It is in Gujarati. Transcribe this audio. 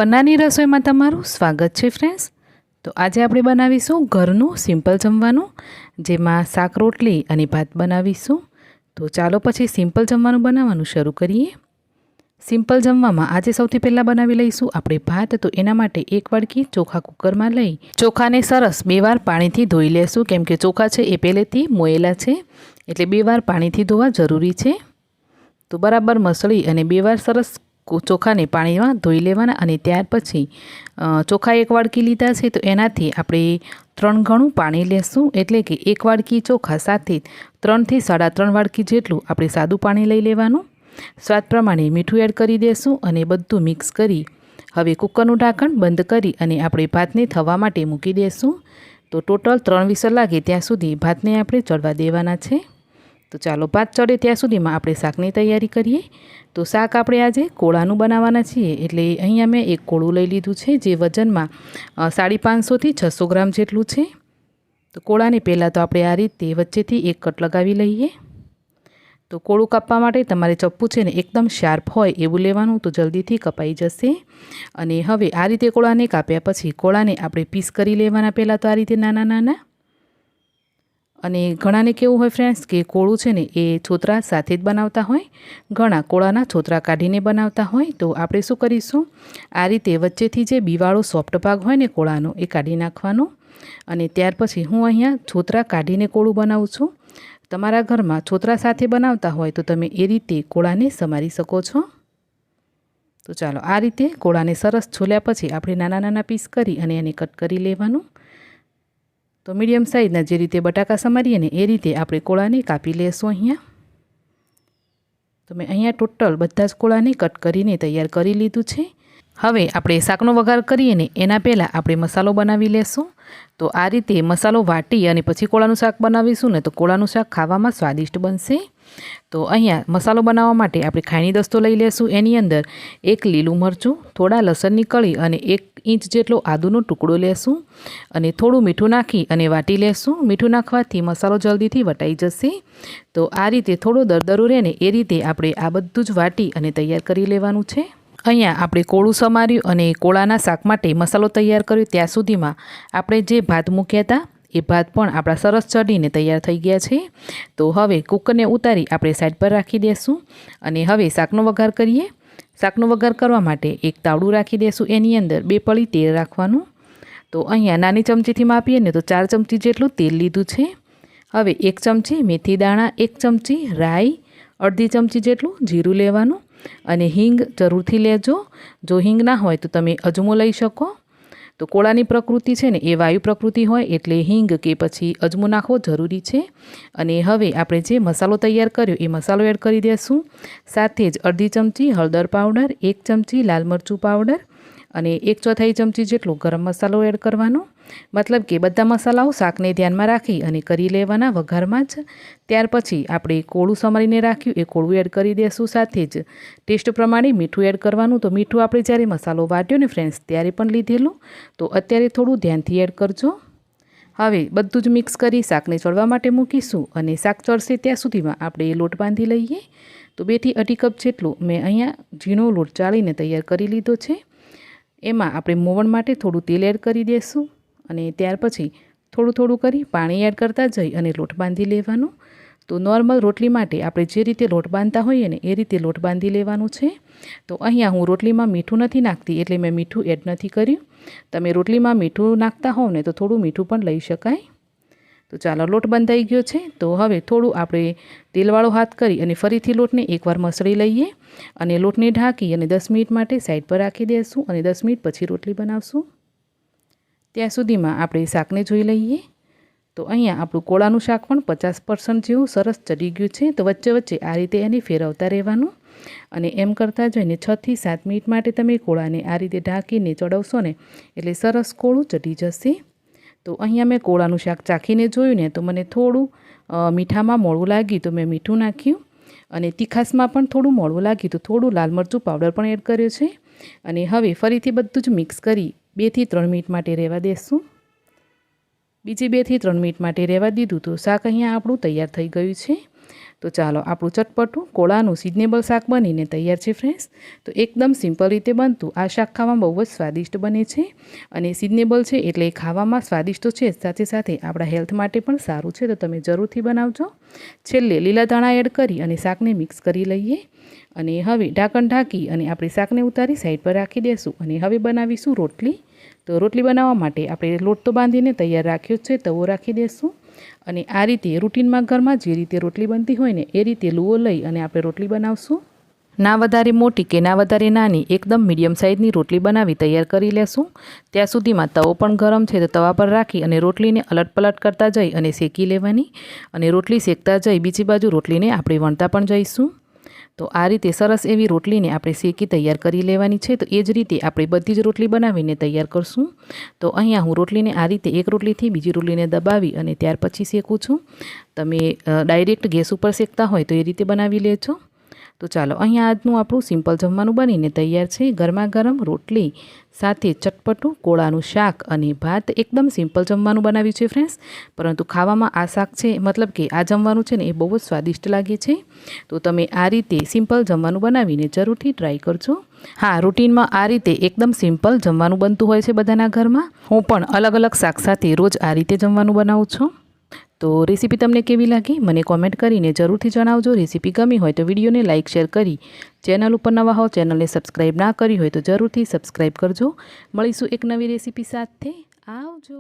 પન્નાની રસોઈમાં તમારું સ્વાગત છે ફ્રેન્ડ્સ। તો આજે આપણે બનાવીશું ઘરનું સિમ્પલ જમવાનું, જેમાં શાક રોટલી અને ભાત બનાવીશું। તો ચાલો પછી સિમ્પલ જમવાનું બનાવવાનું શરૂ કરીએ। સિમ્પલ જમવામાં આજે સૌથી પહેલાં બનાવી લઈશું આપણે ભાત। તો એના માટે એક વાડકી ચોખા કુકરમાં લઈ ચોખાને સરસ 2 વાર પાણીથી ધોઈ લેશું, કેમ કે ચોખા છે એ પહેલેથી મોયેલા છે, એટલે 2 વાર પાણીથી ધોવા જરૂરી છે। તો બરાબર મસળી અને 2 વાર સરસ ચોખાને પાણીમાં ધોઈ લેવાના। અને ત્યાર પછી ચોખા એક વાડકી લીધા છે, તો એનાથી આપણે 3 ગણું પાણી લેશું, એટલે કે એક વાડકી ચોખા સાથે 3 થી 3.5 વાડકી જેટલું આપણે સાદું પાણી લઈ લેવાનું। સ્વાદ પ્રમાણે મીઠું એડ કરી દેશું અને બધું મિક્સ કરી હવે કુકરનું ઢાંકણ બંધ કરી અને આપણે ભાતને થવા માટે મૂકી દેશું। તો ટોટલ 3 વિસલ લાગે ત્યાં સુધી ભાતને આપણે ચડવા દેવાના છે। તો ચાલો ભાત ચડે ત્યાં સુધીમાં આપણે શાકની તૈયારી કરીએ। તો શાક આપણે આજે કોળાનું બનાવવાના છીએ, એટલે અહીંયા મેં એક કોળું લઈ લીધું છે, જે વજનમાં 550 થી 600 ગ્રામ જેટલું છે। તો કોળાને પહેલાં તો આપણે આ રીતે વચ્ચેથી એક કટ લગાવી લઈએ। તો કોળું કાપવા માટે તમારે ચપ્પુ છે ને એકદમ શાર્પ હોય એવું લેવાનું, તો જલ્દીથી કપાઈ જશે। અને હવે આ રીતે કોળાને કાપ્યા પછી કોળાને આપણે પીસ કરી લેવાના, પહેલાં તો આ રીતે નાના નાના। અને ઘણાને કેવું હોય ફ્રેન્ડ્સ કે કોળું છે ને એ છોતરા સાથે જ બનાવતા હોય, ઘણા કોળાના છોતરા કાઢીને બનાવતા હોય। તો આપણે શું કરીશું, આ રીતે વચ્ચેથી જે બીવાળો સોફ્ટ ભાગ હોય ને કોળાનો એ કાઢી નાખવાનો। અને ત્યાર પછી હું અહીંયા છોતરા કાઢીને કોળું બનાવું છું। તમારા ઘરમાં છોતરા સાથે બનાવતા હોય તો તમે એ રીતે કોળાને સમારી શકો છો। તો ચાલો આ રીતે કોળાને સરસ છોલ્યા પછી આપણે નાના નાના પીસ કરી અને એને કટ કરી લેવાનું। તો મીડિયમ સાઇઝના જે રીતે બટાકા સમારીએ ને એ રીતે આપણે કોળાને કાપી લેશું અહીંયા। તો મેં અહીંયા ટોટલ બધા જ કોળાને કટ કરીને તૈયાર કરી લીધું છે। હવે આપણે શાકનો વઘાર કરીએ ને એના પહેલાં આપણે મસાલો બનાવી લેશું। તો આ રીતે મસાલો વાટી અને પછી કોળાનું શાક બનાવીશું ને તો કોળાનું શાક ખાવામાં સ્વાદિષ્ટ બનશે। તો અહીંયા મસાલો બનાવવા માટે આપણે ખાયણી દસ્તો લઈ લેશું। એની અંદર 1 લીલું મરચું, થોડા લસણની કળી અને 1 ઇંચ જેટલો આદુનો ટુકડો લેશું અને થોડું મીઠું નાખી અને વાટી લેશું। મીઠું નાખવાથી મસાલો જલ્દીથી વટાઈ જશે। તો આ રીતે થોડો દરદરો રહે ને એ રીતે આપણે આ બધું જ વાટી અને તૈયાર કરી લેવાનું છે। અહીંયા આપણે કોળું સમાર્યું અને કોળાના શાક માટે મસાલો તૈયાર કર્યો ત્યાં સુધીમાં આપણે જે ભાત મૂક્યા હતા એ ભાત પણ આપણા સરસ ચડીને તૈયાર થઈ ગયા છે। તો હવે કુકરને ઉતારી આપણે સાઈડ પર રાખી દઈશું અને હવે શાકનો વઘાર કરીએ। શાકનો વઘાર કરવા માટે એક તાવડું રાખી દઈશું, એની અંદર 2 પળી તેલ રાખવાનું। તો અહીંયા નાની ચમચીથી માપીએ ને તો 4 ચમચી જેટલું તેલ લીધું છે। હવે 1 ચમચી મેથી દાણા, 1 ચમચી રાઈ, અડધી ચમચી જેટલું જીરું લેવાનું અને હિંગ જરૂરથી લેજો। જો હિંગ ના હોય તો તમે અજમો લઈ શકો। તો કોળાની પ્રકૃતિ છે ને એ વાયુ પ્રકૃતિ હોય, એટલે હિંગ કે પછી અજમો નાખવો જરૂરી છે। અને હવે આપણે જે મસાલો તૈયાર કર્યો એ મસાલો એડ કરી દઈશું। સાથે જ અડધી ચમચી હળદર પાવડર, 1 ચમચી લાલ મરચું પાવડર અને 1/4 ચમચી જેટલો ગરમ મસાલો એડ કરવાનો। મતલબ કે બધા મસાલાઓ શાકને ધ્યાનમાં રાખી અને કરી લેવાના વઘારમાં જ। ત્યાર પછી આપણે કોળું સમારીને રાખ્યું એ કોળું એડ કરી દઈશું। સાથે જ ટેસ્ટ પ્રમાણે મીઠું એડ કરવાનું। તો મીઠું આપણે જ્યારે મસાલો વાટ્યો ને ફ્રેન્ડ્સ ત્યારે પણ લીધેલું, તો અત્યારે થોડું ધ્યાનથી એડ કરજો। હવે બધું જ મિક્સ કરી શાકને ચડવા માટે મૂકીશું અને શાક ચડશે ત્યાં સુધીમાં આપણે લોટ બાંધી લઈએ। તો 2 થી 2.5 કપ જેટલું મેં અહીંયા ઝીણો લોટ ચાળીને તૈયાર કરી લીધો છે। એમાં આપણે મોવણ માટે થોડું તેલ એડ કરી દઈશું અને ત્યાર પછી થોડું થોડું કરી પાણી એડ કરતા જઈ અને લોટ બાંધી લેવાનો। તો નોર્મલ રોટલી માટે આપણે જે રીતે લોટ બાંધતા હોઈએ ને એ રીતે લોટ બાંધી લેવાનું છે। તો અહીંયા હું રોટલીમાં મીઠું નથી નાખતી, એટલે મેં મીઠું એડ નથી કર્યું। તમે રોટલીમાં મીઠું નાખતા હોવ ને તો થોડું મીઠું પણ લઈ શકાય। તો ચાલો લોટ બંધાઈ ગયો છે। તો હવે થોડું આપણે તેલવાળો હાથ કરી અને ફરીથી લોટને એકવાર મસળી લઈએ અને લોટને ઢાંકી અને 10 મિનિટ માટે સાઈડ પર રાખી દઈશું અને 10 મિનિટ પછી રોટલી બનાવશું। ત્યાં સુધીમાં આપણે શાકને જોઈ લઈએ। તો અહીંયા આપણું કોળાનું શાક પણ 50% જેવું સરસ ચડી ગયું છે। તો વચ્ચે વચ્ચે આ રીતે એને ફેરવતા રહેવાનું અને એમ કરતાં જઈને 6 થી 7 મિનિટ માટે તમે કોળાને આ રીતે ઢાંકીને ચડાવશો ને એટલે સરસ કોળું ચડી જશે। તો અહીંયા મેં કોળાનું શાક ચાખીને જોયું ને તો મને થોડું મીઠામાં મોળું લાગ્યું, તો મેં મીઠું નાખ્યું અને તીખાસમાં પણ થોડું મોળું લાગ્યું, તો થોડું લાલ મરચું પાવડર પણ એડ કર્યો છે। અને હવે ફરીથી બધું જ મિક્સ કરી 2 થી 3 મિનિટ માટે રહેવા દેશું। બીજી 2 થી 3 મિનિટ માટે રહેવા દીધું તો શાક અહીંયા આપણું તૈયાર થઈ ગયું છે। તો ચાલો આપણું ચટપટું કોળાનું સિઝનેબલ શાક બનીને તૈયાર છે ફ્રેન્ડ્સ। તો એકદમ સિમ્પલ રીતે બનતું આ શાક ખાવામાં બહુ જ સ્વાદિષ્ટ બને છે અને સિઝનેબલ છે એટલે ખાવામાં સ્વાદિષ્ટ તો છે જ, સાથે સાથે આપણા હેલ્થ માટે પણ સારું છે। તો તમે જરૂરથી બનાવજો। છેલ્લે લીલા ધાણા એડ કરી અને શાકને મિક્સ કરી લઈએ અને હવે ઢાંકણ ઢાંકી અને આપણે શાકને ઉતારી સાઈડ પર રાખી દઈશું અને હવે બનાવીશું રોટલી। તો રોટલી બનાવવા માટે આપણે લોટ તો બાંધીને તૈયાર રાખ્યો છે, તવો રાખી દઈશું અને આ રીતે રૂટીનમાં ઘરમાં જે રીતે રોટલી બનતી હોય ને એ રીતે લુઓ લઈ અને આપણે રોટલી બનાવશું। ના વધારે મોટી કે ના વધારે નાની, એકદમ મીડિયમ સાઇઝની રોટલી બનાવી તૈયાર કરી લેશું। ત્યાં સુધીમાં તવો પણ ગરમ છે તો તવા પર રાખી અને રોટલીને અલટ-પલટ કરતા જઈ અને શેકી લેવાની અને રોટલી શેકતા જઈ બીજી બાજુ રોટલીને આપણે વણતા પણ જઈશું। તો આ રીતે સરસ એવી રોટલીને આપણે શેકી તૈયાર કરી લેવાની છે। તો એ જ રીતે આપણે બધી જ રોટલી બનાવીને તૈયાર કરશું। તો અહીંયા હું રોટલીને આ રીતે એક રોટલીથી બીજી રોટલીને દબાવી અને ત્યાર પછી શેકું છું। તમે ડાયરેક્ટ ગેસ ઉપર શેકતા હોય તો એ રીતે બનાવી લેજો। તો ચાલો અહીંયા આજનું આપણું સિમ્પલ જમવાનું બનીને તૈયાર છે। ગરમા ગરમ રોટલી સાથે ચટપટું કોળાનું શાક અને ભાત, એકદમ સિમ્પલ જમવાનું બનાવ્યું છે ફ્રેન્ડ્સ, પરંતુ ખાવામાં આ શાક છે મતલબ કે આ જમવાનું છે ને એ બહુ જ સ્વાદિષ્ટ લાગે છે। તો તમે આ રીતે સિમ્પલ જમવાનું બનાવીને જરૂરથી ટ્રાય કરજો। હા, રૂટીનમાં આ રીતે એકદમ સિમ્પલ જમવાનું બનતું હોય છે બધાના ઘરમાં। હું પણ અલગ અલગ શાક સાથે રોજ આ રીતે જમવાનું બનાવું છું। તો રેસીપી તમને કેવી લાગી મને કોમેન્ટ કરીને જરૂરથી જણાવજો। રેસીપી ગમી હોય તો વિડીયોને લાઇક શેર કરી, ચેનલ ઉપર નવા હો ચેનલને સબસ્ક્રાઈબ ના કરી હોય તો જરૂરથી સબસ્ક્રાઈબ કરજો। મળીશું એક નવી રેસીપી સાથે। આવજો।